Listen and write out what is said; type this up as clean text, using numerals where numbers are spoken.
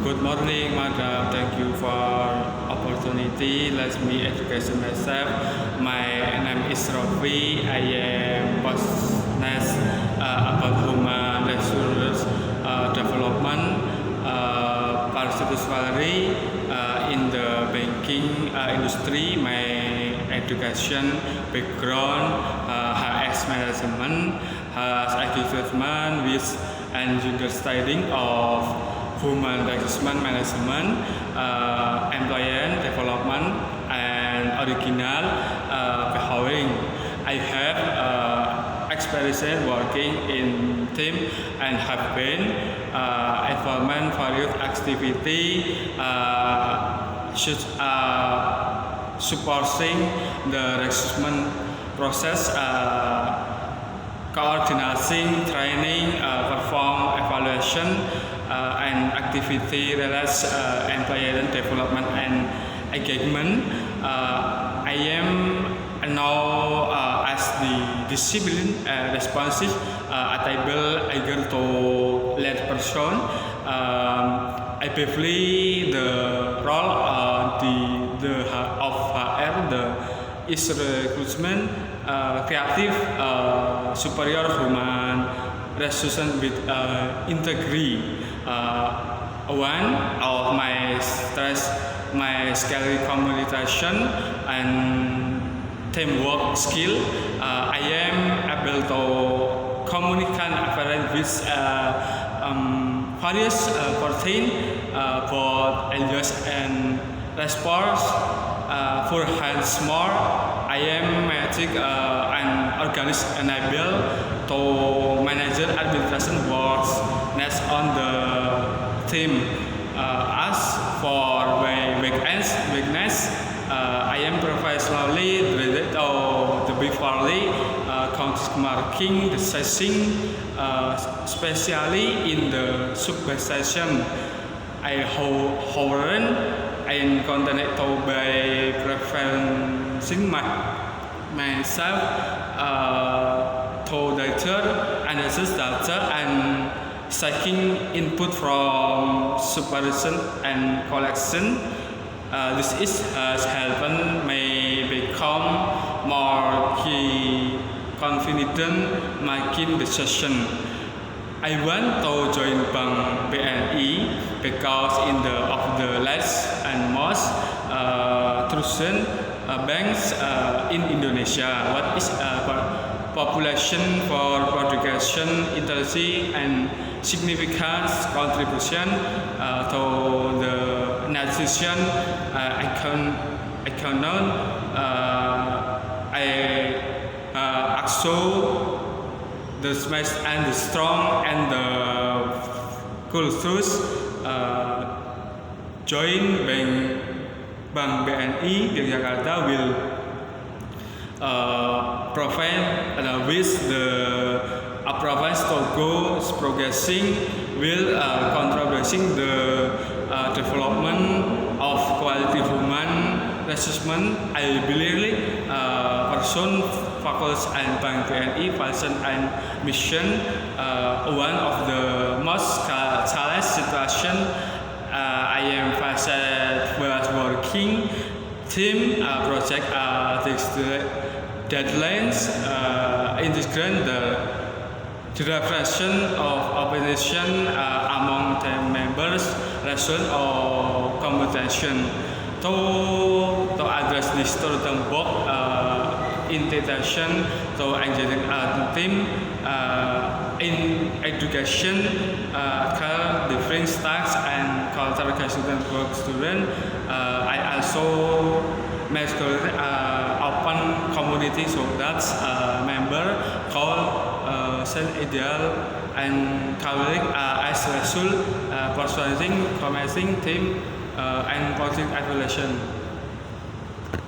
Good morning, madam. Thank you for opportunity. Let me introduce myself. My name is Rofi. I am business about human resource development, particularly in the banking industry. My education background has management, has equipment with and understanding of human resource management, employee development, and original behaving. I have experience working in team and have been involved in various activities supporting the recruitment process, coordinating training, perform evaluation, and activity related employee development and engagement. I am now as the discipline responsive able to lead person. I believe the role of HR is recruitment, creative, superior human resource with integrity. One of my stress, my skill communication and teamwork skill. I am able to communicate with various persons, both engage and response. For hands more, I am magic and organic enable to manage administration works next on the team. As for my weakness, I am professionally related to beforely marking the session, especially in the supervision. I however and content to by preferencing myself to data analysis data and seeking input from supervision and collection. This has helped me become more confident making decision. I want to join Bank BNI because in the last and most trusted banks in Indonesia. What is population for production, intelligence and significant contribution to the nation economy. I also the smash and the strong and the cultures join Bank BNI Yogyakarta will provide with the province to go progressing will contributing the development of quality human resource. I believe person focus and Bank BNI function and mission. One of the most challenging situation I am faced was working team project deadlines integrate the direction of organization among team members, result or competition to address this term both integration to engaging team in education, different styles and cultural student work student. I also make open community so that member called self ideal and colleague as result persuading commencing team and project evaluation.